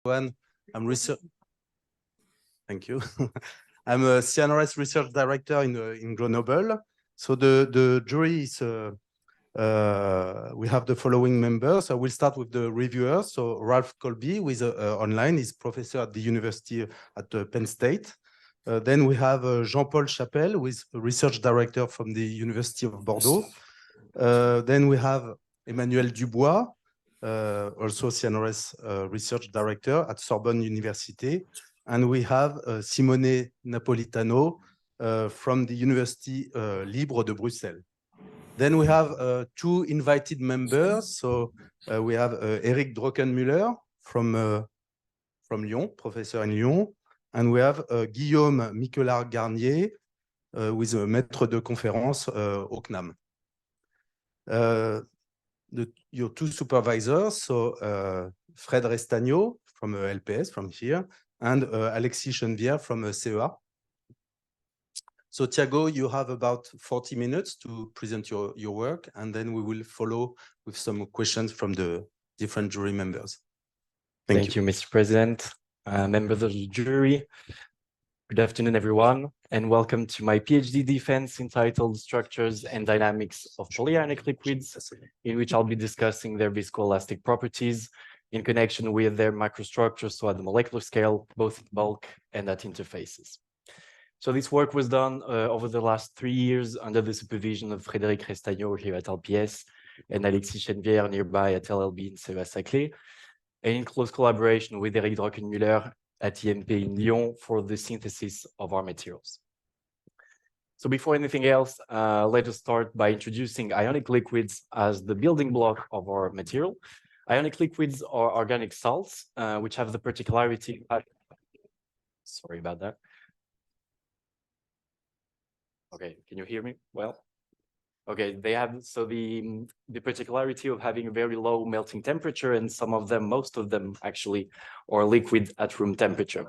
One, I'm research. Thank you. I'm a CNRS research director in Grenoble. So the jury is we have the following members. I will start with the reviewers. So Ralph Colby, who is online, is professor at the university at Penn State. Then we have Jean-Paul Chapelle, who is a research director from the University of Bordeaux. Then we have Emmanuel Dubois, also CNRS research director at Sorbonne University. And we have Simone Napolitano from the University Libre de Bruxelles. Then we have two invited members. So we have Eric Drockenmüller from Lyon, professor in Lyon. And we have Guillaume Miquelard-Garnier, who is a maître de conférence au CNAM. Your two supervisors, so Fred Restagno from LPS, from here, and Alexis Chenevière from CEA. So Tiago, you have about 40 minutes to present your work, and then we will follow with some questions from the different jury members. Thank you, Mr. President, members of the jury. Good afternoon, everyone, and welcome to my PhD defense entitled Structures and Dynamics of Polyionic Liquids, in which I'll be discussing their viscoelastic properties in connection with their microstructures, so at the molecular scale, both at bulk and at interfaces. So this work was done over the last 3 years under the supervision of Frédéric Restagno here at LPS and Alexis Chenevière nearby at LLB in Sèvres-Saclay, and in close collaboration with Eric Drockenmüller at IMP in Lyon for the synthesis of our materials. So before anything else, let us start by introducing ionic liquids as the building block of our material. Ionic liquids are organic salts, which have the particularity... Sorry about that. Okay, can you hear me well? Okay, they have the particularity of having a very low melting temperature, and some of them, most of them actually, are liquid at room temperature.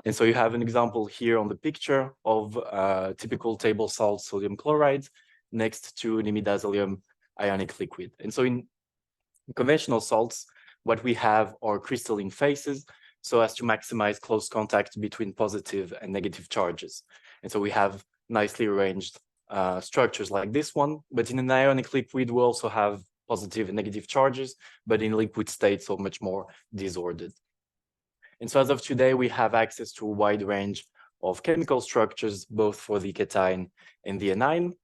And so you have an example here on the picture of typical table salt sodium chloride next to an imidazolium ionic liquid. And so in conventional salts, what we have are crystalline faces, so as to maximize close contact between positive and negative charges. And so we have nicely arranged structures like this one, but in an ionic liquid, we also have positive and negative charges, but in liquid state, so much more disordered. And so as of today, we have access to a wide range of chemical structures, both for the cation and the anion.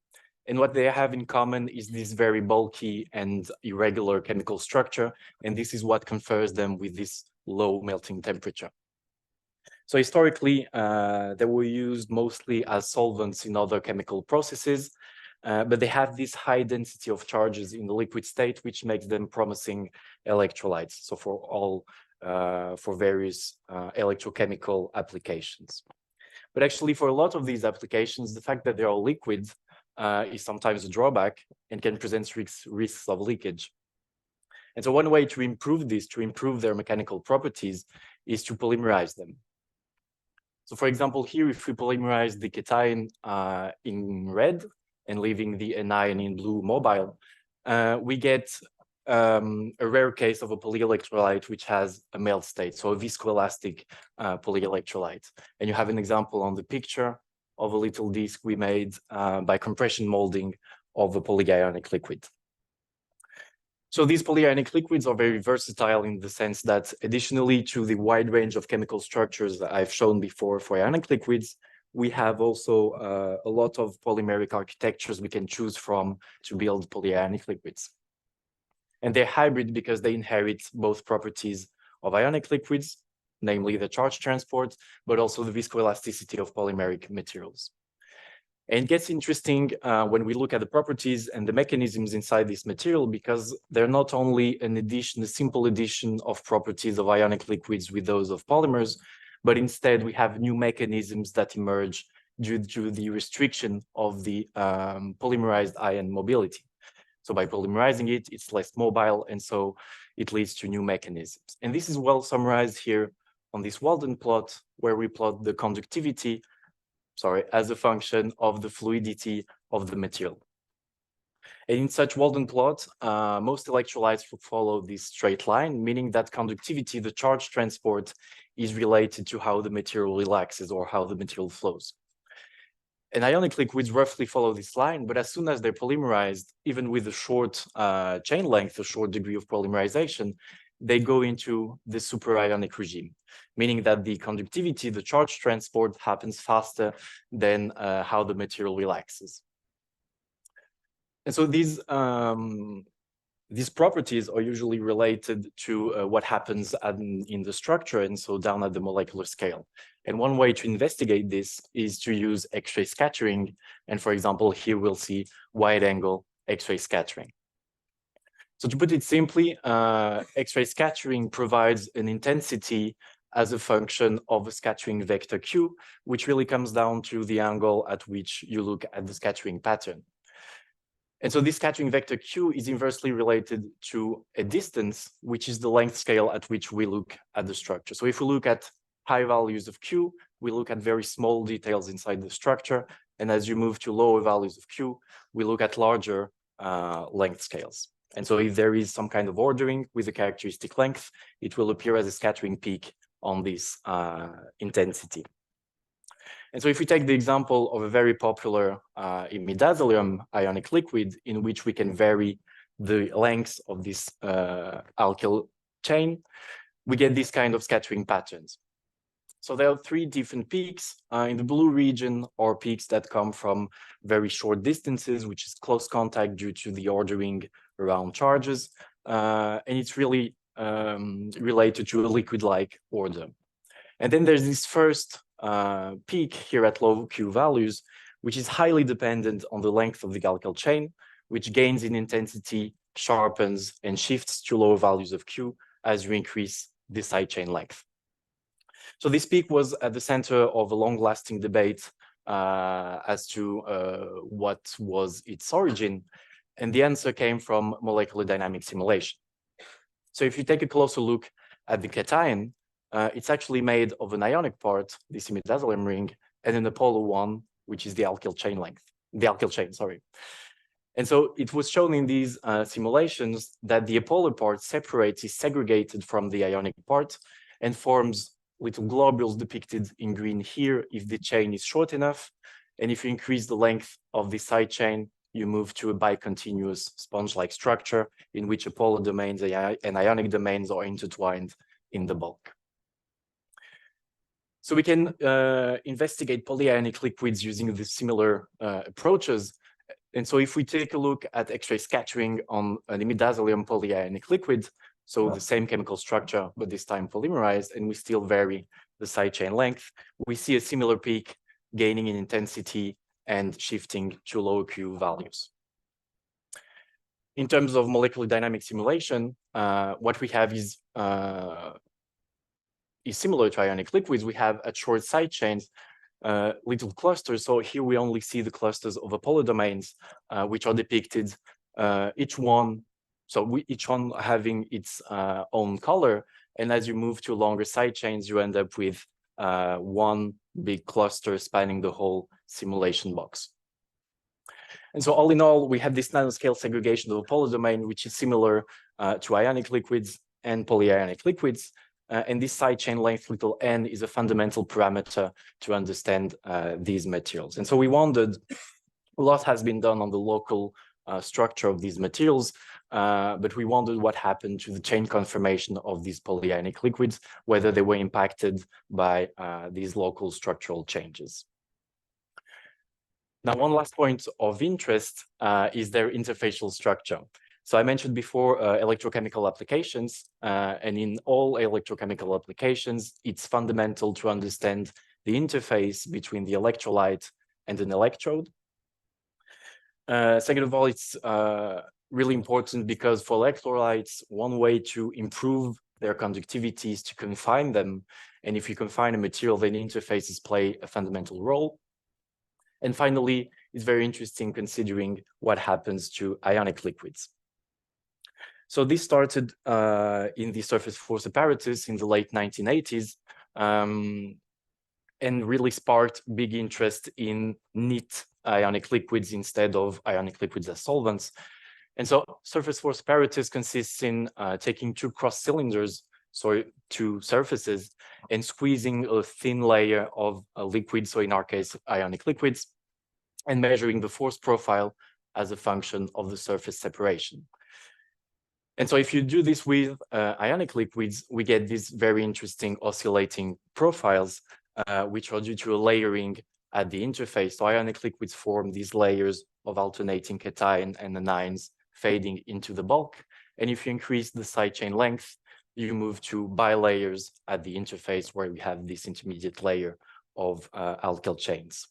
And what they have in common is this very bulky and irregular chemical structure, and this is what confers them with this low melting temperature. So historically, they were used mostly as solvents in other chemical processes, but they have this high density of charges in the liquid state, which makes them promising electrolytes. So for various electrochemical applications. But actually, for a lot of these applications, the fact that they are liquid is sometimes a drawback and can present risks of leakage. And so one way to improve this, to improve their mechanical properties, is to polymerize them. So for example, here, if we polymerize the cation in red and leaving the anion in blue mobile, we get a rare case of a polyelectrolyte which has a melt state, so a viscoelastic polyelectrolyte. And you have an example on the picture of a little disc we made by compression molding of a polyionic liquid. So these polyionic liquids are very versatile in the sense that additionally to the wide range of chemical structures that I've shown before for ionic liquids, we have also a lot of polymeric architectures we can choose from to build polyionic liquids. And they're hybrid because they inherit both properties of ionic liquids, namely the charge transport, but also the viscoelasticity of polymeric materials. And it gets interesting when we look at the properties and the mechanisms inside this material, because they're not only a simple addition of properties of ionic liquids with those of polymers, but instead we have new mechanisms that emerge due to the restriction of the polymerized ion mobility. So by polymerizing it, it's less mobile, and so it leads to new mechanisms. And this is well summarized here on this Walden plot, where we plot the conductivity, as a function of the fluidity of the material. And in such Walden plot, most electrolytes will follow this straight line, meaning that conductivity, the charge transport, is related to how the material relaxes or how the material flows. And ionic liquids roughly follow this line, but as soon as they're polymerized, even with a short chain length, a short degree of polymerization, they go into the superionic regime, meaning that the conductivity, the charge transport, happens faster than how the material relaxes. And so these properties are usually related to what happens in the structure, and so down at the molecular scale. And one way to investigate this is to use X-ray scattering. And for example, here we'll see wide-angle X-ray scattering. So to put it simply, X-ray scattering provides an intensity as a function of a scattering vector Q, which really comes down to the angle at which you look at the scattering pattern. And so this scattering vector Q is inversely related to a distance, which is the length scale at which we look at the structure. So if we look at high values of Q, we look at very small details inside the structure. And as you move to lower values of Q, we look at larger length scales. And so if there is some kind of ordering with a characteristic length, it will appear as a scattering peak on this intensity. And so if we take the example of a very popular imidazolium ionic liquid in which we can vary the length of this alkyl chain, we get this kind of scattering patterns. So there are three different peaks. In the blue region are peaks that come from very short distances, which is close contact due to the ordering around charges. And it's really related to a liquid-like order. And then there's this first peak here at low Q values, which is highly dependent on the length of the alkyl chain, which gains in intensity, sharpens, and shifts to lower values of Q as you increase the side chain length. So this peak was at the center of a long-lasting debate as to what was its origin, and the answer came from molecular dynamic simulation. So if you take a closer look at the cation, it's actually made of an ionic part, this imidazolium ring, and an apolar one, which is the alkyl chain length, the alkyl chain, sorry. And so it was shown in these simulations that the apolar part separates, is segregated from the ionic part, and forms little globules depicted in green here if the chain is short enough. And if you increase the length of the side chain, you move to a bicontinuous sponge-like structure in which apolar domains and ionic domains are intertwined in the bulk. So we can investigate polyionic liquids using the similar approaches. And so if we take a look at X-ray scattering on an imidazolium polyionic liquid, so the same chemical structure, but this time polymerized, and we still vary the side chain length, we see a similar peak gaining in intensity and shifting to lower Q values. In terms of molecular dynamic simulation, what we have is similar to ionic liquids. We have at short side chains little clusters. So here we only see the clusters of apolar domains, which are depicted each one having its own color. And as you move to longer side chains, you end up with one big cluster spanning the whole simulation box. And so all in all, we have this nanoscale segregation of a polar domain, which is similar to ionic liquids and polyionic liquids. And this side chain length, little n, is a fundamental parameter to understand these materials. And so we wondered, a lot has been done on the local structure of these materials, but we wondered what happened to the chain conformation of these polyionic liquids, whether they were impacted by these local structural changes. Now, one last point of interest is their interfacial structure. So I mentioned before electrochemical applications, and in all electrochemical applications, it's fundamental to understand the interface between the electrolyte and an electrode. Second of all, it's really important because for electrolytes, one way to improve their conductivity is to confine them. And if you confine a material, then interfaces play a fundamental role. And finally, it's very interesting considering what happens to ionic liquids. So this started in the surface force apparatus in the late 1980s and really sparked big interest in neat ionic liquids instead of ionic liquids as solvents. And so surface force apparatus consists in taking two cross cylinders, so two surfaces, and squeezing a thin layer of a liquid, so in our case, ionic liquids, and measuring the force profile as a function of the surface separation. And so if you do this with ionic liquids, we get these very interesting oscillating profiles, which are due to a layering at the interface. So ionic liquids form these layers of alternating cation and anions fading into the bulk. And if you increase the side chain length, you move to bilayers at the interface where we have this intermediate layer of alkyl chains.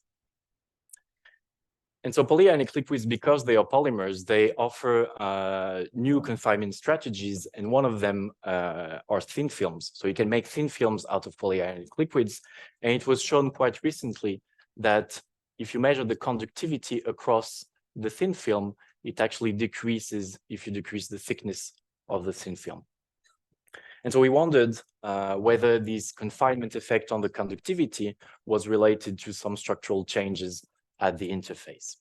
And so polyionic liquids, because they are polymers, they offer new confinement strategies, and one of them are thin films. So you can make thin films out of polyionic liquids, and it was shown quite recently that if you measure the conductivity across the thin film, it actually decreases if you decrease the thickness of the thin film. And so we wondered whether this confinement effect on the conductivity was related to some structural changes at the interface.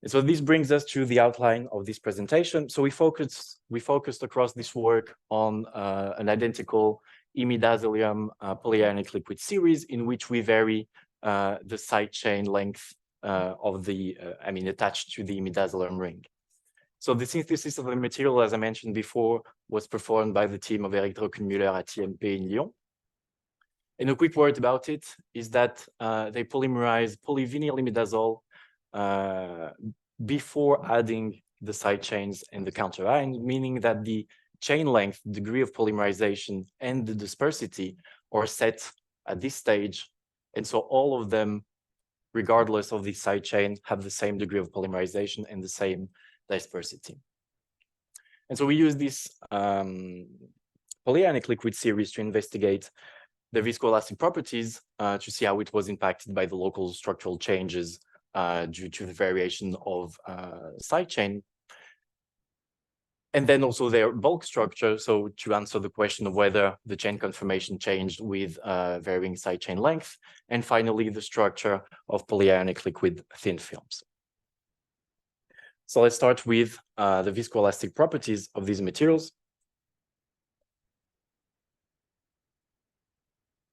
And so this brings us to the outline of this presentation. So we focused across this work on an identical imidazolium polyionic liquid series in which we vary the side chain length of the attached to the imidazolium ring. So the synthesis of the material, as I mentioned before, was performed by the team of Eric Druckenmüller at IMP in Lyon. And a quick word about it is that they polymerize polyvinyl imidazole before adding the side chains and the counter ion, meaning that the chain length, degree of polymerization, and the dispersity are set at this stage. And so all of them, regardless of the side chain, have the same degree of polymerization and the same dispersity. And so we use this polyionic liquid series to investigate the viscoelastic properties to see how it was impacted by the local structural changes due to the variation of side chain. And then also their bulk structure, so to answer the question of whether the chain conformation changed with varying side chain length. And finally, the structure of polyionic liquid thin films. So let's start with the viscoelastic properties of these materials.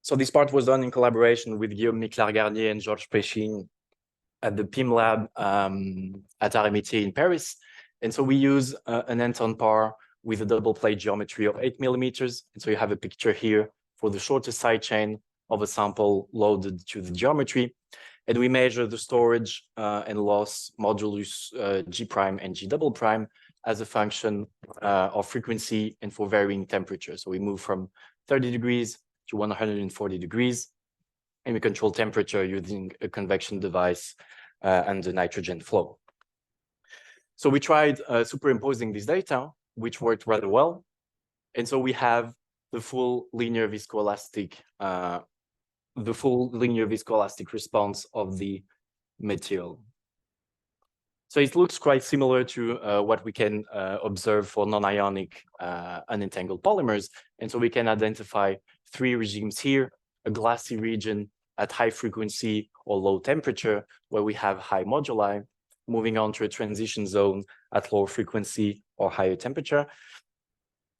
So this part was done in collaboration with Guillaume Miclar-Garnier and Georges Péchine at the PIM lab at Arts in Paris. And so we use an Anton par with a double plate geometry of 8 millimeters. And so you have a picture here for the shortest side chain of a sample loaded to the geometry. And we measure the storage and loss modulus G prime and G double prime as a function of frequency and for varying temperature. So we move from 30 degrees to 140 degrees, and we control temperature using a convection device and the nitrogen flow. So we tried superimposing this data, which worked rather well. And so we have the full linear viscoelastic response of the material. So it looks quite similar to what we can observe for non-ionic unentangled polymers. And so we can identify three regimes here: a glassy region at high frequency or low temperature, where we have high moduli, moving on to a transition zone at lower frequency or higher temperature,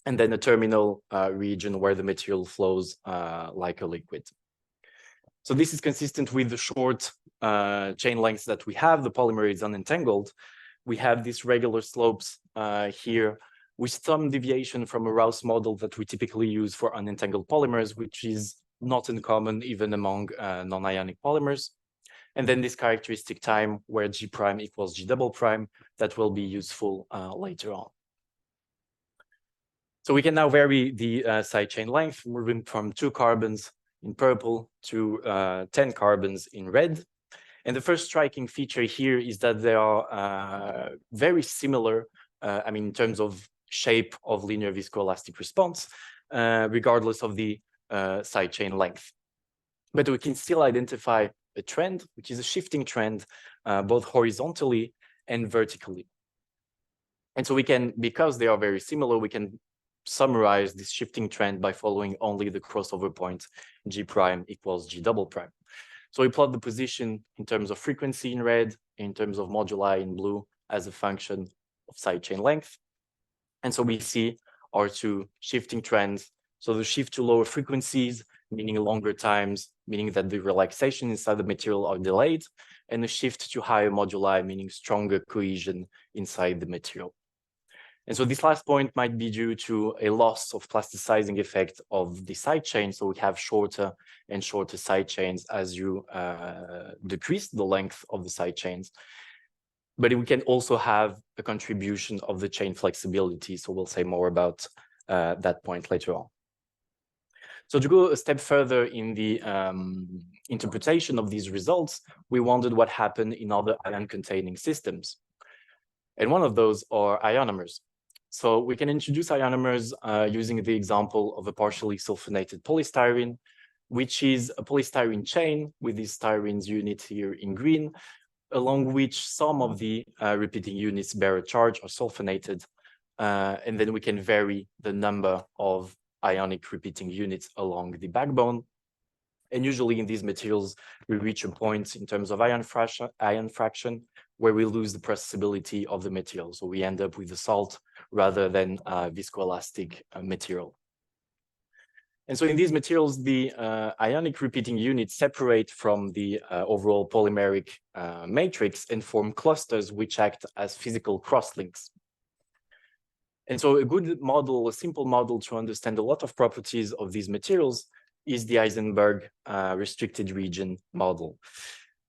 and then a terminal region where the material flows like a liquid. So this is consistent with the short chain lengths that we have. The polymer is unentangled. We have these regular slopes here with some deviation from a Rouse model that we typically use for unentangled polymers, which is not uncommon even among non-ionic polymers. And then this characteristic time where G prime equals G double prime, that will be useful later on. So we can now vary the side chain length, moving from 2 carbons in purple to 10 carbons in red. And the first striking feature here is that they are very similar, in terms of shape of linear viscoelastic response, regardless of the side chain length. But we can still identify a trend, which is a shifting trend, both horizontally and vertically. And so we can, because they are very similar, we can summarize this shifting trend by following only the crossover point G prime equals G double prime. So we plot the position in terms of frequency in red, in terms of moduli in blue, as a function of sidechain length. And so we see our two shifting trends. So the shift to lower frequencies, meaning longer times, meaning that the relaxation inside the material are delayed, and the shift to higher moduli, meaning stronger cohesion inside the material. And so this last point might be due to a loss of plasticizing effect of the side chain. So we have shorter and shorter side chains as you decrease the length of the side chains. But we can also have a contribution of the chain flexibility. So we'll say more about that point later on. So to go a step further in the interpretation of these results, we wondered what happened in other ion-containing systems. And one of those are ionomers. So we can introduce ionomers using the example of a partially sulfonated polystyrene, which is a polystyrene chain with these styrenes unit here in green, along which some of the repeating units bear a charge or sulfonated. And then we can vary the number of ionic repeating units along the backbone. And usually in these materials, we reach a point in terms of ion fraction where we lose the processibility of the material. So we end up with a salt rather than a viscoelastic material. And so in these materials, the ionic repeating units separate from the overall polymeric matrix and form clusters which act as physical crosslinks. And so a good model, a simple model to understand a lot of properties of these materials is the Heisenberg restricted region model.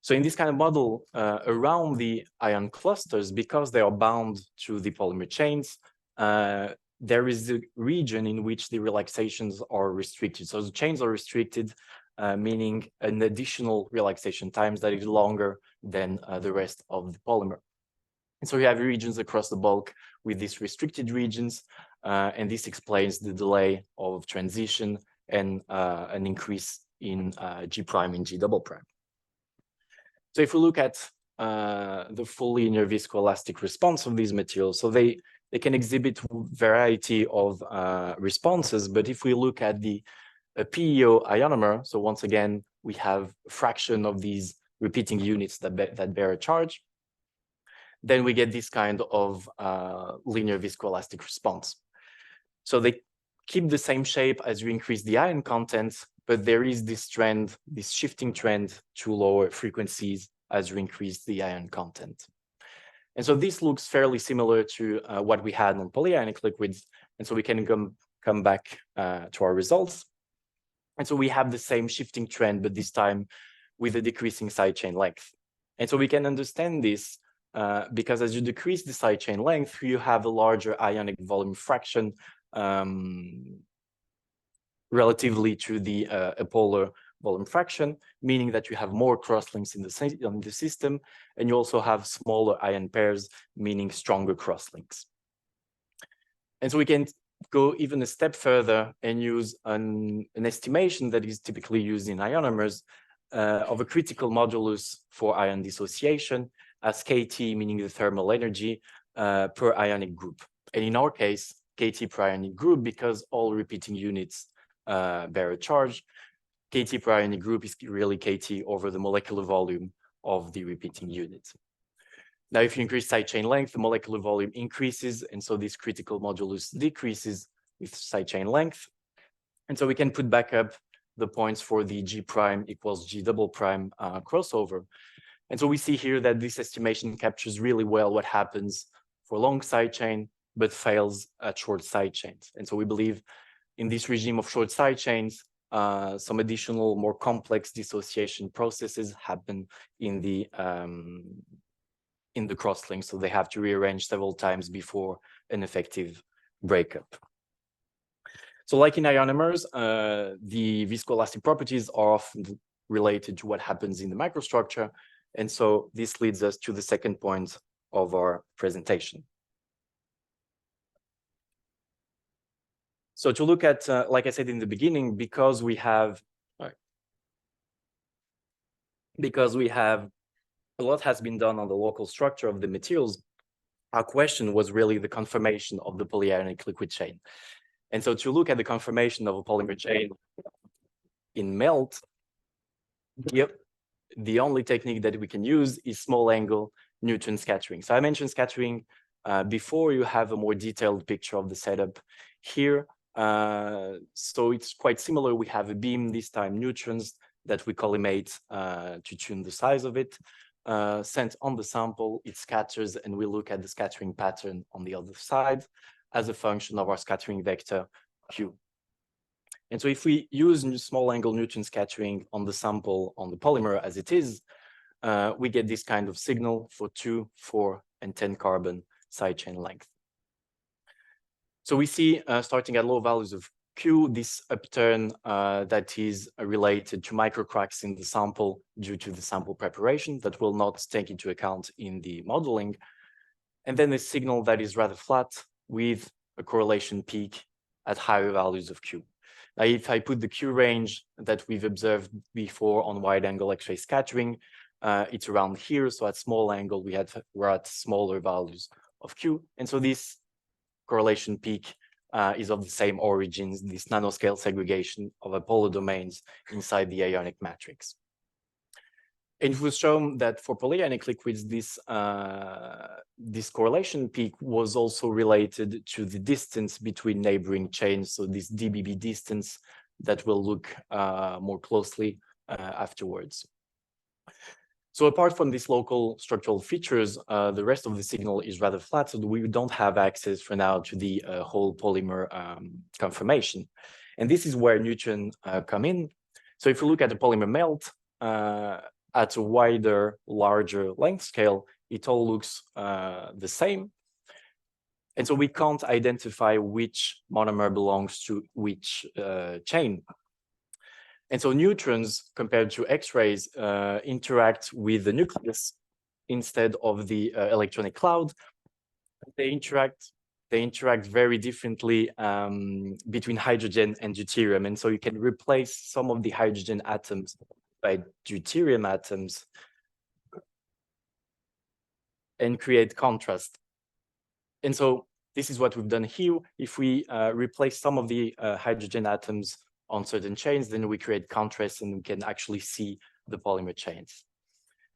So in this kind of model, around the ion clusters, because they are bound to the polymer chains, there is a region in which the relaxations are restricted. So the chains are restricted, meaning an additional relaxation times that is longer than the rest of the polymer. And so we have regions across the bulk with these restricted regions, and this explains the delay of transition and an increase in G prime and G double prime. So if we look at the full linear viscoelastic response of these materials, so they can exhibit variety of responses, but if we look at the PEO ionomer, so once again, we have a fraction of these repeating units that bear a charge, then we get this kind of linear viscoelastic response. So they keep the same shape as you increase the ion content, but there is this trend, this shifting trend to lower frequencies as you increase the ion content. And so this looks fairly similar to what we had on polyionic liquids. And so we can come back to our results. And so we have the same shifting trend, but this time with a decreasing side chain length. And so we can understand this because as you decrease the side chain length, you have a larger ionic volume fraction relatively to the apolar volume fraction, meaning that you have more crosslinks in the system, and you also have smaller ion pairs, meaning stronger crosslinks. And so we can go even a step further and use an estimation that is typically used in ionomers of a critical modulus for ion dissociation as KT, meaning the thermal energy per ionic group. And in our case, KT per ionic group, because all repeating units bear a charge, KT per ionic group is really KT over the molecular volume of the repeating unit. Now, if you increase side chain length, the molecular volume increases, and so this critical modulus decreases with side chain length. And so we can put back up the points for the G prime equals G double prime crossover. And so we see here that this estimation captures really well what happens for long side chain, but fails at short side chains. And so we believe in this regime of short side chains, some additional, more complex dissociation processes happen in the crosslink, so they have to rearrange several times before an effective breakup. So like in ionomers, the viscoelastic properties are often related to what happens in the microstructure. And so this leads us to the second point of our presentation. So to look at, like I said in the beginning, because we have a lot has been done on the local structure of the materials, our question was really the conformation of the polyionic liquid chain. And so to look at the conformation of a polymer chain in melt, the only technique that we can use is small angle neutron scattering. So I mentioned scattering before. You have a more detailed picture of the setup here. So it's quite similar. We have a beam, this time neutrons, that we collimate to tune the size of it. Sent on the sample, it scatters, and we look at the scattering pattern on the other side as a function of our scattering vector Q. And so if we use small angle neutron scattering on the sample on the polymer as it is, we get this kind of signal for 2, 4, and 10 carbon side chain length. So we see, starting at low values of Q, this upturn that is related to microcracks in the sample due to the sample preparation that will not take into account in the modeling. And then a signal that is rather flat with a correlation peak at higher values of Q. Now, if I put the Q range that we've observed before on wide angle X-ray scattering, it's around here. So at small angle, we're at smaller values of Q. And so this correlation peak is of the same origins, this nanoscale segregation of Apollo domains inside the ionic matrix. And it was shown that for polyionic liquids, this correlation peak was also related to the distance between neighboring chains. So this DBB distance that we'll look more closely afterwards. So apart from these local structural features, the rest of the signal is rather flat, so we don't have access for now to the whole polymer conformation. And this is where neutron come in. So if you look at the polymer melt at a wider, larger length scale, it all looks the same. And so we can't identify which monomer belongs to which chain. And so neutrons, compared to X-rays, interact with the nucleus instead of the electronic cloud. They interact very differently between hydrogen and deuterium. And so you can replace some of the hydrogen atoms by deuterium atoms and create contrast. And so this is what we've done here. If we replace some of the hydrogen atoms on certain chains, then we create contrast and we can actually see the polymer chains.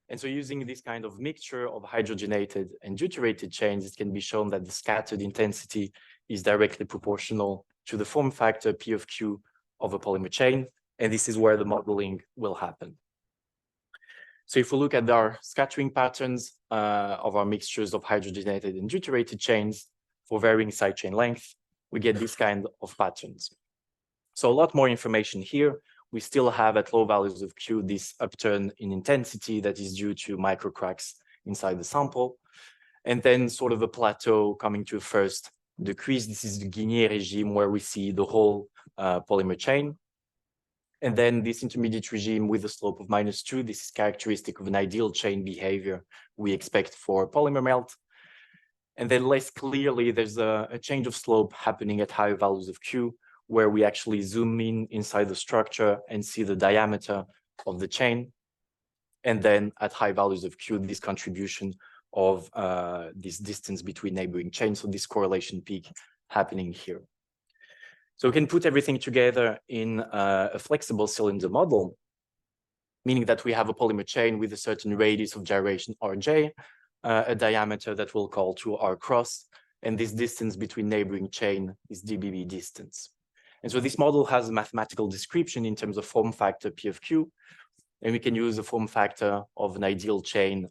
And so using this kind of mixture of hydrogenated and deuterated chains, it can be shown that the scattered intensity is directly proportional to the form factor P of Q of a polymer chain. And this is where the modeling will happen. So if we look at our scattering patterns of our mixtures of hydrogenated and deuterated chains for varying side chain length, we get this kind of patterns. So a lot more information here. We still have at low values of Q this upturn in intensity that is due to microcracks inside the sample. And then sort of a plateau coming to a first decrease. This is the Guinier regime where we see the whole polymer chain. And then this intermediate regime with a slope of -2, this is characteristic of an ideal chain behavior we expect for polymer melt. And then less clearly, there's a change of slope happening at higher values of Q, where we actually zoom in inside the structure and see the diameter of the chain. And then at high values of Q, this contribution of this distance between neighboring chains, so this correlation peak happening here. So we can put everything together in a flexible cylinder model, meaning that we have a polymer chain with a certain radius of gyration Rj, a diameter that we'll call to R cross, and this distance between neighboring chain is DBB distance. And so this model has a mathematical description in terms of form factor P of Q, and we can use the form factor of an ideal chain,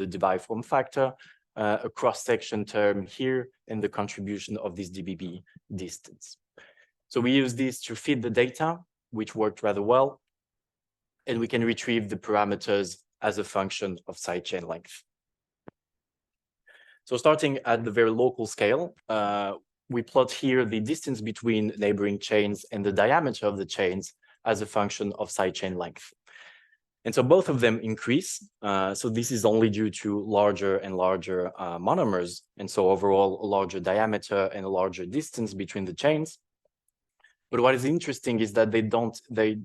the Debye form factor, a cross-section term here, and the contribution of this DBB distance. So we use this to feed the data, which worked rather well, and we can retrieve the parameters as a function of side chain length. So starting at the very local scale, we plot here the distance between neighboring chains and the diameter of the chains as a function of side chain length. And so both of them increase. So this is only due to larger and larger monomers. And so overall, a larger diameter and a larger distance between the chains. But what is interesting is that they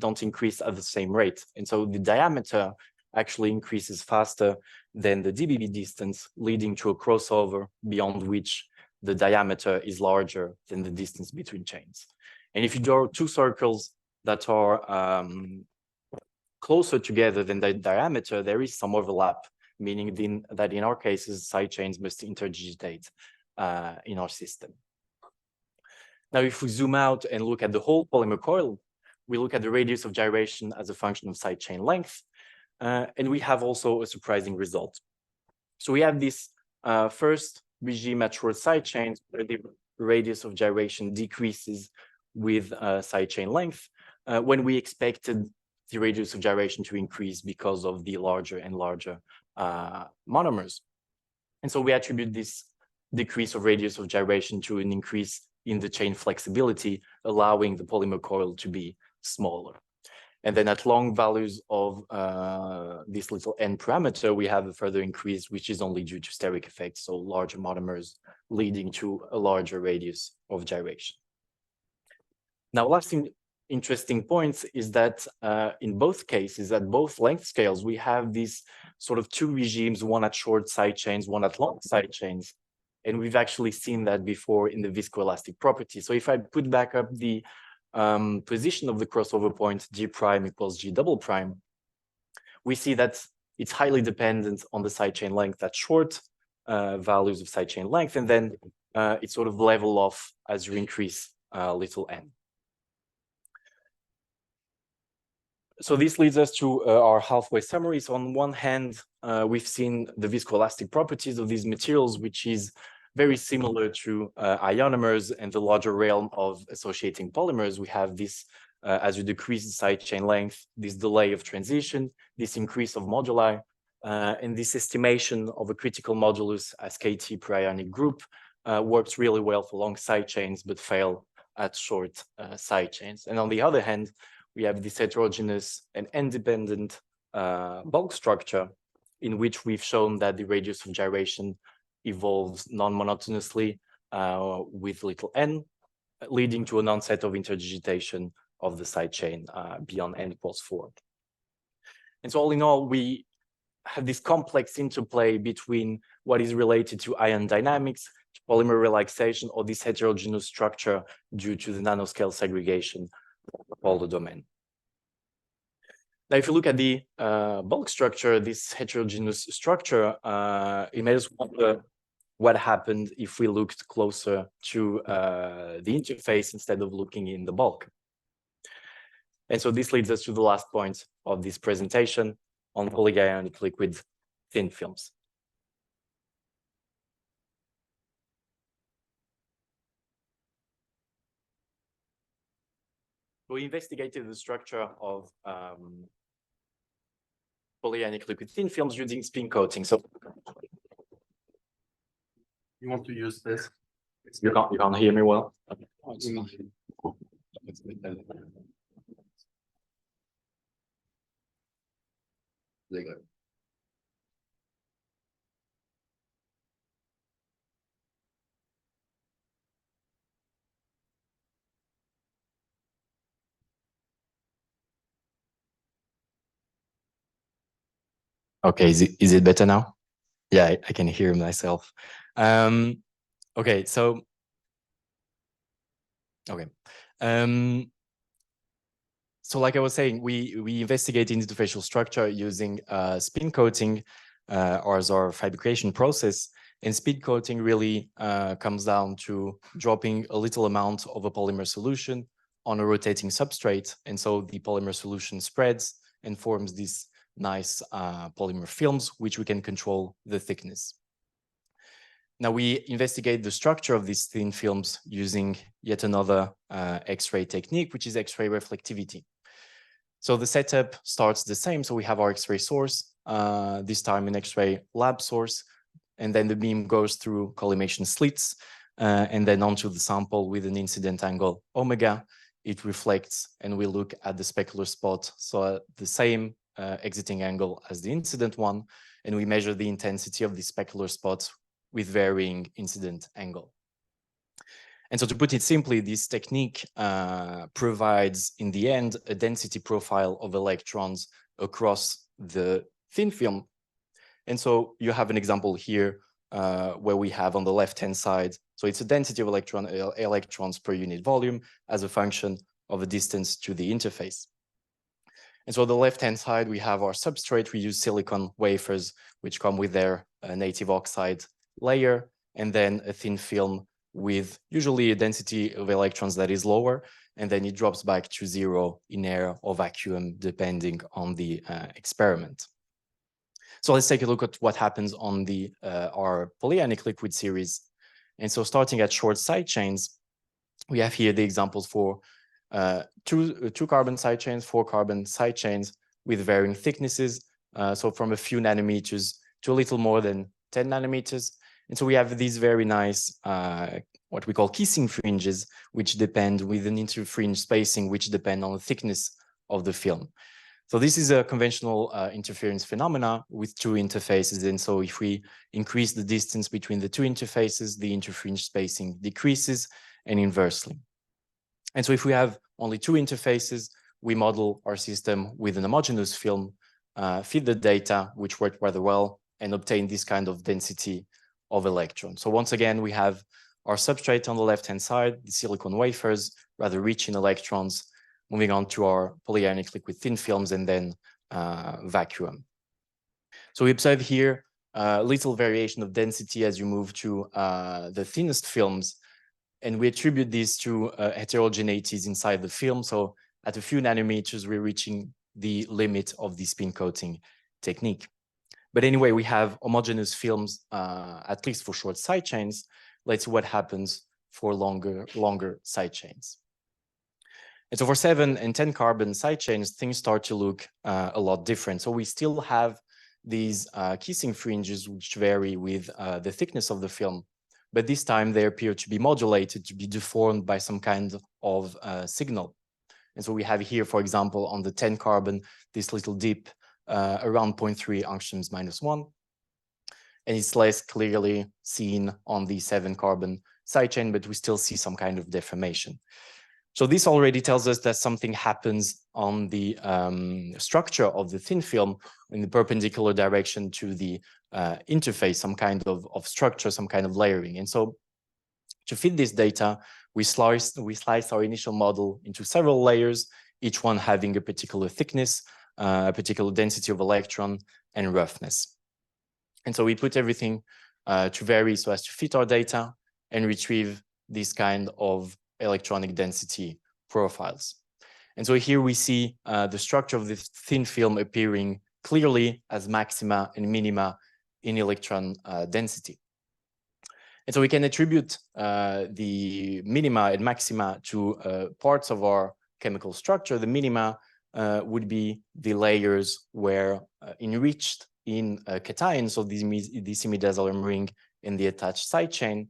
don't increase at the same rate. And so the diameter actually increases faster than the DBB distance, leading to a crossover beyond which the diameter is larger than the distance between chains. And if you draw two circles that are closer together than the diameter, there is some overlap, meaning that in our cases, side chains must interdigitate in our system. Now, if we zoom out and look at the whole polymer coil, we look at the radius of gyration as a function of side chain length, and we have also a surprising result. So we have this first regime at short side chains where the radius of gyration decreases with side chain length, when we expected the radius of gyration to increase because of the larger and larger monomers. And so we attribute this decrease of radius of gyration to an increase in the chain flexibility, allowing the polymer coil to be smaller. And then at long values of this little n parameter, we have a further increase, which is only due to steric effects, so larger monomers leading to a larger radius of gyration. Now, last interesting point is that in both cases, at both length scales, we have these sort of two regimes, one at short side chains, one at long side chains. And we've actually seen that before in the viscoelastic property. So if I put back up the position of the crossover point G prime equals G double prime, we see that it's highly dependent on the side chain length at short values of side chain length, and then it sort of level off as you increase little n. So this leads us to our halfway summary. So on one hand, we've seen the viscoelastic properties of these materials, which is very similar to ionomers and the larger realm of associating polymers. We have this, as you decrease the side chain length, this delay of transition, this increase of moduli, and this estimation of a critical modulus as KT per ionic group works really well for long side chains, but fail at short side chains. And on the other hand, we have this heterogeneous and independent bulk structure in which we've shown that the radius of gyration evolves non-monotonously with little n, leading to an onset of interdigitation of the side chain beyond n equals 4. And so all in all, we have this complex interplay between what is related to ion dynamics, to polymer relaxation, or this heterogeneous structure due to the nanoscale segregation of all the domain. Now, if you look at the bulk structure, this heterogeneous structure, it made us wonder what happened if we looked closer to the interface instead of looking in the bulk. And so this leads us to the last point of this presentation on polyionic liquid thin films. We investigated the structure of polyionic liquid thin films using spin coating. So You want to use this? you can't hear me well. Okay, is it better now? Yeah, I can hear myself. Okay, so so like I was saying, we investigated interfacial structure using spin coating as our fabrication process. And spin coating really comes down to dropping a little amount of a polymer solution on a rotating substrate. And so the polymer solution spreads and forms these nice polymer films, which we can control the thickness. Now we investigate the structure of these thin films using yet another X-ray technique, which is X-ray reflectivity. So the setup starts the same. So we have our X-ray source, this time an X-ray lab source, and then the beam goes through collimation slits and then onto the sample with an incident angle omega. It reflects and we look at the specular spot. So the same exiting angle as the incident one, and we measure the intensity of the specular spots with varying incident angle. And so to put it simply, this technique provides, in the end, a density profile of electrons across the thin film. And so you have an example here where we have on the left-hand side, so it's a density of electrons per unit volume as a function of a distance to the interface. And so on the left-hand side, we have our substrate. We use silicon wafers, which come with their native oxide layer, and then a thin film with usually a density of electrons that is lower, and then it drops back to 0 in air or vacuum, depending on the experiment. So let's take a look at what happens on the our polyanic liquid series. And so starting at short side chains, we have here the examples for two carbon side chains, 4 carbon side chains with varying thicknesses. So from a few nanometers to a little more than 10 nanometers. And so we have these very nice, what we call kissing fringes, which depend with an interfringe spacing, which depend on the thickness of the film. So this is a conventional interference phenomena with 2 interfaces. And so if we increase the distance between the 2 interfaces, the interfringe spacing decreases, and inversely. And so if we have only 2 interfaces, we model our system with an homogeneous film, feed the data, which worked rather well, and obtain this kind of density of electrons. So once again, we have our substrate on the left-hand side, the silicon wafers, rather rich in electrons, moving on to our polyanic liquid thin films, and then vacuum. So we observe here a little variation of density as you move to the thinnest films, and we attribute this to heterogeneities inside the film. So at a few nanometers, we're reaching the limit of the spin coating technique. But anyway, we have homogeneous films, at least for short side chains. Let's see what happens for longer side chains. And so for 7 and 10 carbon side chains, things start to look a lot different. So we still have these kissing fringes, which vary with the thickness of the film. But this time they appear to be modulated, to be deformed by some kind of signal. And so we have here, for example, on the 10 carbon, this little dip around 0.3 angstroms -1. And it's less clearly seen on the 7 carbon side chain, but we still see some kind of deformation. So this already tells us that something happens on the structure of the thin film in the perpendicular direction to the interface, some kind of structure, some kind of layering. And so to fit this data, we slice our initial model into several layers, each one having a particular thickness, a particular density of electron, and roughness. And so we put everything to vary so as to fit our data and retrieve this kind of electronic density profiles. And so here we see the structure of this thin film appearing clearly as maxima and minima in electron density. And so we can attribute the minima and maxima to parts of our chemical structure. The minima would be the layers where enriched in cations of the imidazolam ring in the attached side chain,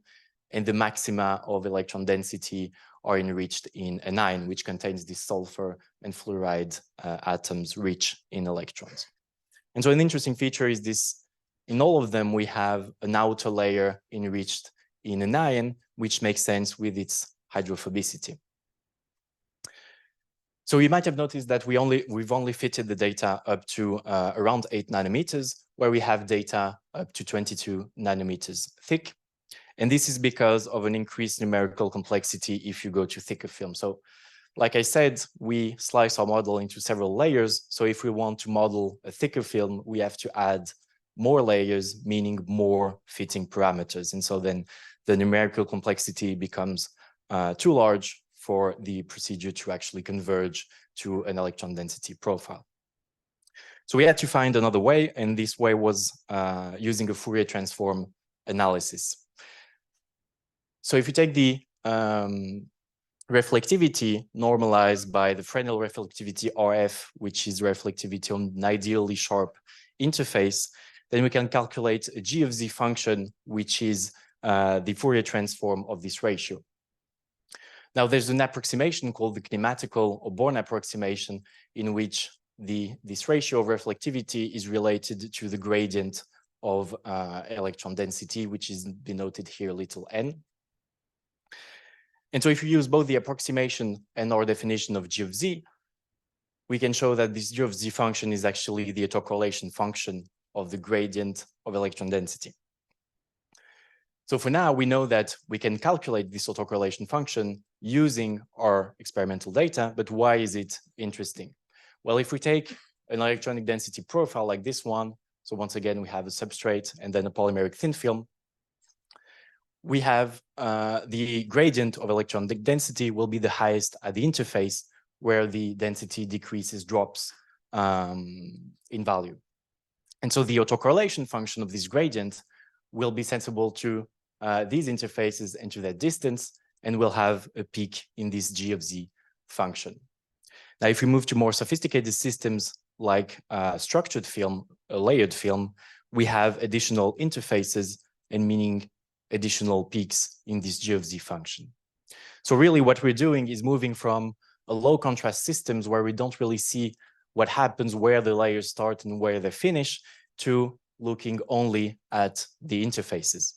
and the maxima of electron density are enriched in anion, which contains the sulfur and fluoride atoms rich in electrons. And so an interesting feature is this: in all of them, we have an outer layer enriched in anion, which makes sense with its hydrophobicity. So you might have noticed that we've only fitted the data up to around 8 nanometers, where we have data up to 22 nanometers thick. And this is because of an increased numerical complexity if you go to thicker film. So like I said, we slice our model into several layers. So if we want to model a thicker film, we have to add more layers, meaning more fitting parameters. And so then the numerical complexity becomes too large for the procedure to actually converge to an electron density profile. So we had to find another way, and this way was using a Fourier transform analysis. So if you take the reflectivity normalized by the Fresnel reflectivity RF, which is reflectivity on an ideally sharp interface, then we can calculate a G of Z function, which is the Fourier transform of this ratio. Now, there's an approximation called the kinematical or Born approximation, in which this ratio of reflectivity is related to the gradient of electron density, which is denoted here little n. And so if you use both the approximation and our definition of G of Z, we can show that this G of Z function is actually the autocorrelation function of the gradient of electron density. So for now, we know that we can calculate this autocorrelation function using our experimental data, but why is it interesting? Well, if we take an electronic density profile like this one, so once again, we have a substrate and then a polymeric thin film, we have the gradient of electronic density will be the highest at the interface, where the density decreases, drops in value. And so the autocorrelation function of this gradient will be sensible to these interfaces and to that distance, and we'll have a peak in this G of Z function. Now, if we move to more sophisticated systems like structured film, a layered film, we have additional interfaces and meaning additional peaks in this G of Z function. So really what we're doing is moving from a low contrast systems where we don't really see what happens, where the layers start and where they finish, to looking only at the interfaces.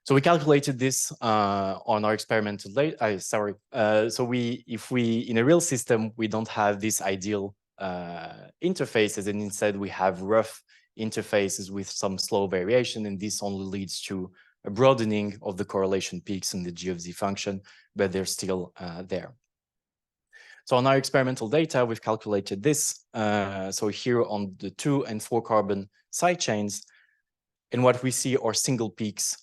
So we calculated this on our experimental data. So if we in a real system, we don't have these ideal interfaces, and instead we have rough interfaces with some slow variation, and this only leads to a broadening of the correlation peaks in the G of Z function, but they're still there. So on our experimental data, we've calculated this. So here on the 2 and 4 carbon side chains, and what we see are single peaks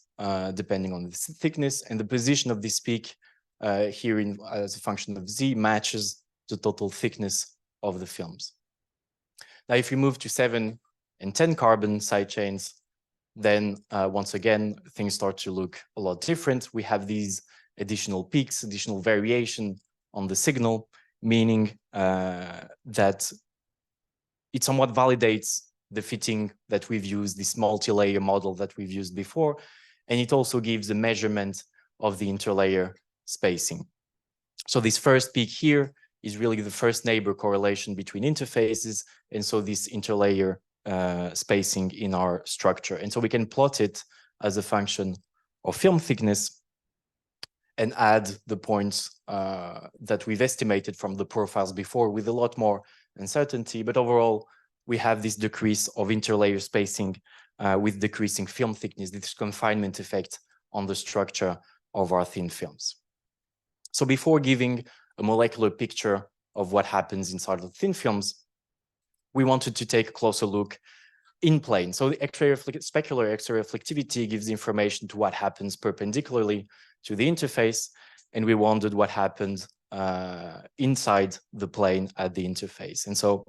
depending on the thickness, and the position of this peak here as a function of Z matches the total thickness of the films. Now, if we move to 7 and 10 carbon side chains, then once again, things start to look a lot different. We have these additional peaks, additional variation on the signal, meaning that it somewhat validates the fitting that we've used, this multi-layer model that we've used before, and it also gives a measurement of the interlayer spacing. So this first peak here is really the first neighbor correlation between interfaces, and so this interlayer spacing in our structure. And so we can plot it as a function of film thickness and add the points that we've estimated from the profiles before with a lot more uncertainty. But overall, we have this decrease of interlayer spacing with decreasing film thickness, this confinement effect on the structure of our thin films. So before giving a molecular picture of what happens inside of thin films, we wanted to take a closer look in plane. So the specular X-ray reflectivity gives information to what happens perpendicularly to the interface, and we wondered what happened inside the plane at the interface. And so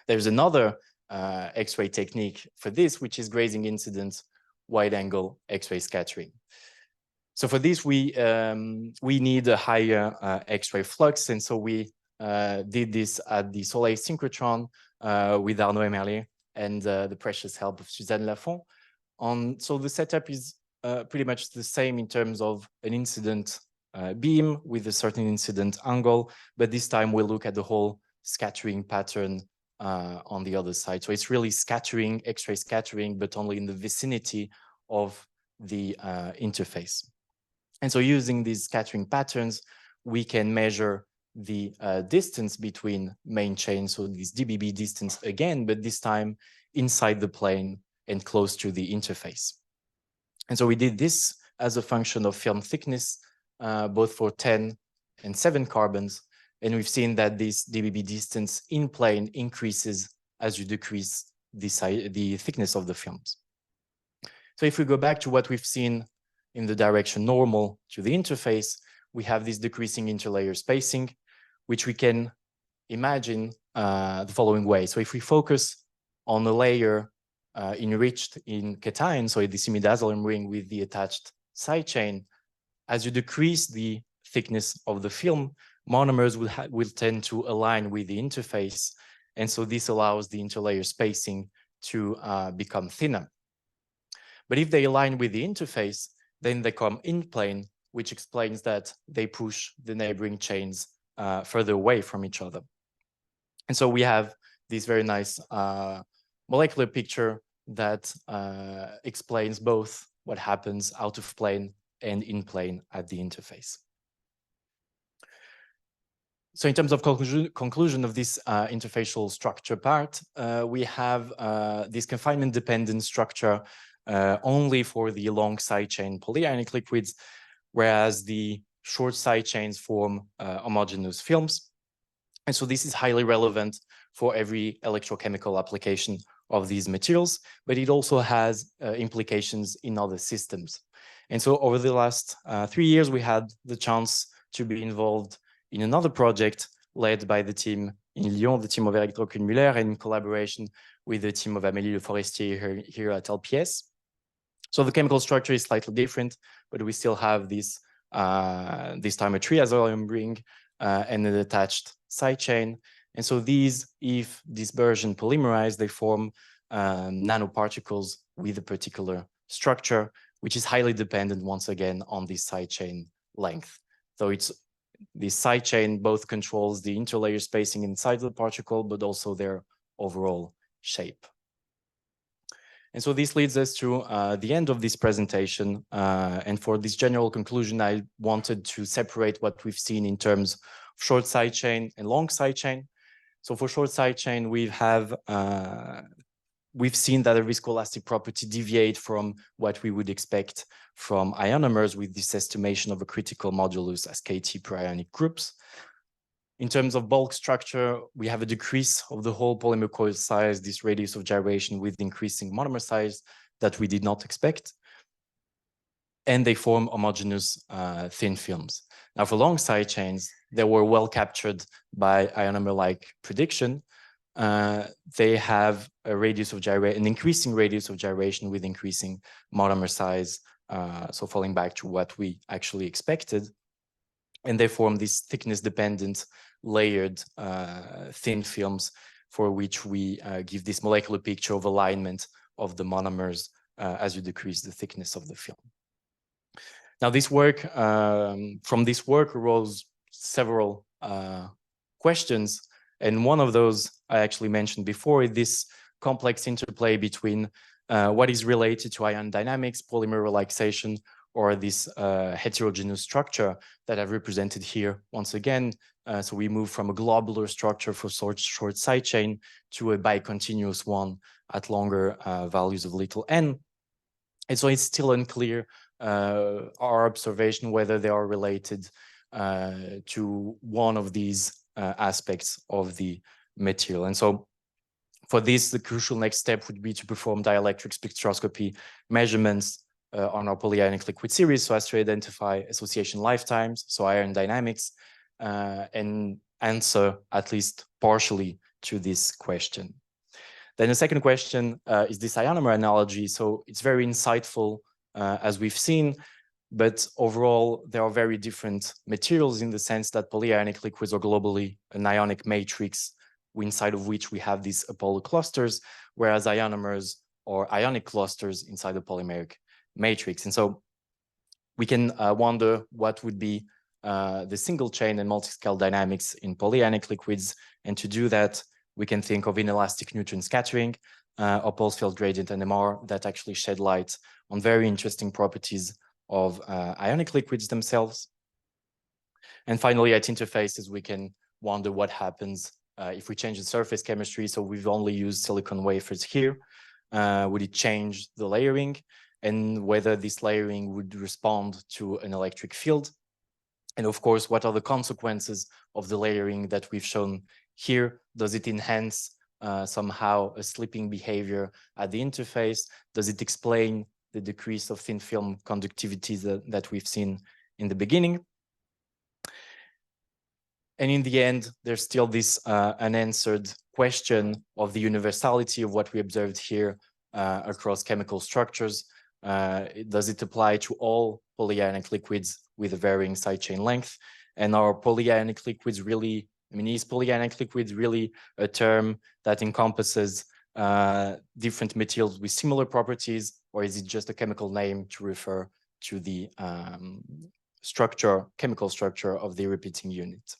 there's another X-ray technique for this, which is grazing incident wide-angle X-ray scattering. So for this, we need a higher X-ray flux, and so we did this at the Soleil synchrotron with Arnaud Emerlier and the precious help of Suzanne Lafont. So the setup is pretty much the same in terms of an incident beam with a certain incident angle, but this time we'll look at the whole scattering pattern on the other side. So it's really scattering, X-ray scattering, but only in the vicinity of the interface. And so using these scattering patterns, we can measure the distance between main chains, so this dBb distance again, but this time inside the plane and close to the interface. And so we did this as a function of film thickness, both for 10 and 7 carbons. And we've seen that this dBb distance in plane increases as you decrease the thickness of the films. So if we go back to what we've seen in the direction normal to the interface, we have this decreasing interlayer spacing, which we can imagine the following way. So if we focus on a layer enriched in cation, so the imidazolum ring with the attached side chain, as you decrease the thickness of the film, monomers will tend to align with the interface. And so this allows the interlayer spacing to become thinner. But if they align with the interface, then they come in plane, which explains that they push the neighboring chains further away from each other. And so we have this very nice molecular picture that explains both what happens out of plane and in plane at the interface. So in terms of conclusion of this interfacial structure part, we have this confinement-dependent structure only for the long side chain polyionic liquids, whereas the short side chains form homogeneous films. And so this is highly relevant for every electrochemical application of these materials, but it also has implications in other systems. And so over the last 3 years, we had the chance to be involved in another project led by the team in Lyon, the team of Eric Druckenmüller, and in collaboration with the team of Amélie Le Forestier here at LPS. So the chemical structure is slightly different, but we still have this time a triazolium ring and an attached side chain. And so these, if dispersion polymerized, they form nanoparticles with a particular structure, which is highly dependent once again on this side chain length. So it's this side chain both controls the interlayer spacing inside the particle, but also their overall shape. And so this leads us to the end of this presentation. And for this general conclusion, I wanted to separate what we've seen in terms of short side chain and long side chain. So for short side chain, we've seen that the viscoelastic property deviate from what we would expect from ionomers with this estimation of a critical modulus as KT per ionic groups. In terms of bulk structure, we have a decrease of the whole polymer coil size, this radius of gyration with increasing monomer size that we did not expect. And they form homogeneous thin films. Now for long side chains, they were well captured by ionomer-like prediction. They have a radius of gyration, an increasing radius of gyration with increasing monomer size. So falling back to what we actually expected. And they form these thickness-dependent layered thin films for which we give this molecular picture of alignment of the monomers as you decrease the thickness of the film. Now this work, from this work arose several questions. And one of those I actually mentioned before, this complex interplay between what is related to ion dynamics, polymer relaxation, or this heterogeneous structure that I've represented here once again. So we move from a globular structure for short side chain to a bicontinuous one at longer values of little n. And so it's still unclear, our observation, whether they are related to one of these aspects of the material. And so for this, the crucial next step would be to perform dielectric spectroscopy measurements on our polyionic liquid series so as to identify association lifetimes, so ion dynamics, and answer at least partially to this question. Then the second question is this ionomer analogy. So it's very insightful, as we've seen, but overall there are very different materials in the sense that polyionic liquids are globally an ionic matrix inside of which we have these apolar clusters, whereas ionomers are ionic clusters inside the polymeric matrix. And so we can wonder what would be the single chain and multiscale dynamics in polyionic liquids. And to do that, we can think of inelastic neutron scattering or pulse field gradient NMR that actually shed light on very interesting properties of ionic liquids themselves. And finally, at interfaces, we can wonder what happens if we change the surface chemistry. So we've only used silicon wafers here. Would it change the layering? And whether this layering would respond to an electric field. And of course, what are the consequences of the layering that we've shown here? Does it enhance somehow a slipping behavior at the interface? Does it explain the decrease of thin film conductivity that we've seen in the beginning? And in the end, there's still this unanswered question of the universality of what we observed here across chemical structures. Does it apply to all polyionic liquids with a varying side chain length? And are polyionic liquids really, is polyionic liquids really a term that encompasses different materials with similar properties, or is it just a chemical name to refer to the chemical structure of the repeating unit?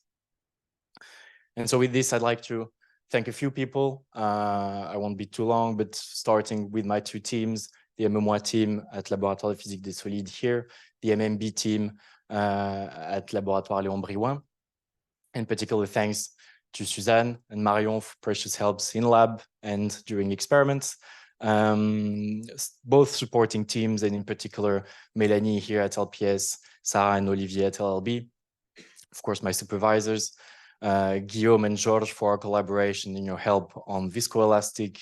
And so with this, I'd like to thank a few people. I won't be too long, but starting with my two teams, the MMOA team at Laboratoire de Physique des Solides here, the MMB team at Laboratoire Léon Briouin. In particular, thanks to Suzanne and Marion for precious helps in lab and during experiments. Both supporting teams, and in particular, Mélanie here at LPS, Sarah and Olivier at LLB. Of course, my supervisors. Guillaume and Georges for our collaboration and your help on viscoelastic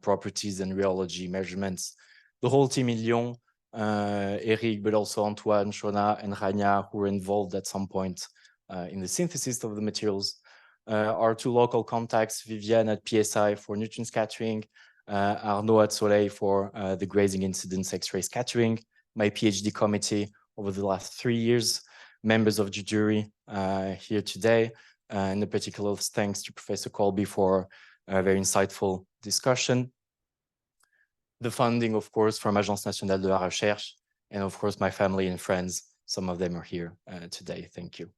properties and rheology measurements. The whole team in Lyon, Eric, but also Antoine, Shona, and Rania, who were involved at some point in the synthesis of the materials. Our two local contacts, Viviane at PSI for neutron scattering, Arnaud at Soleil for the grazing incidence X-ray scattering, my PhD committee over the last 3 years, members of the jury here today, and a particular thanks to Professor Colby for a very insightful discussion. The funding, of course, from Agence Nationale de la Recherche, and of course, my family and friends. Some of them are here today. Thank you.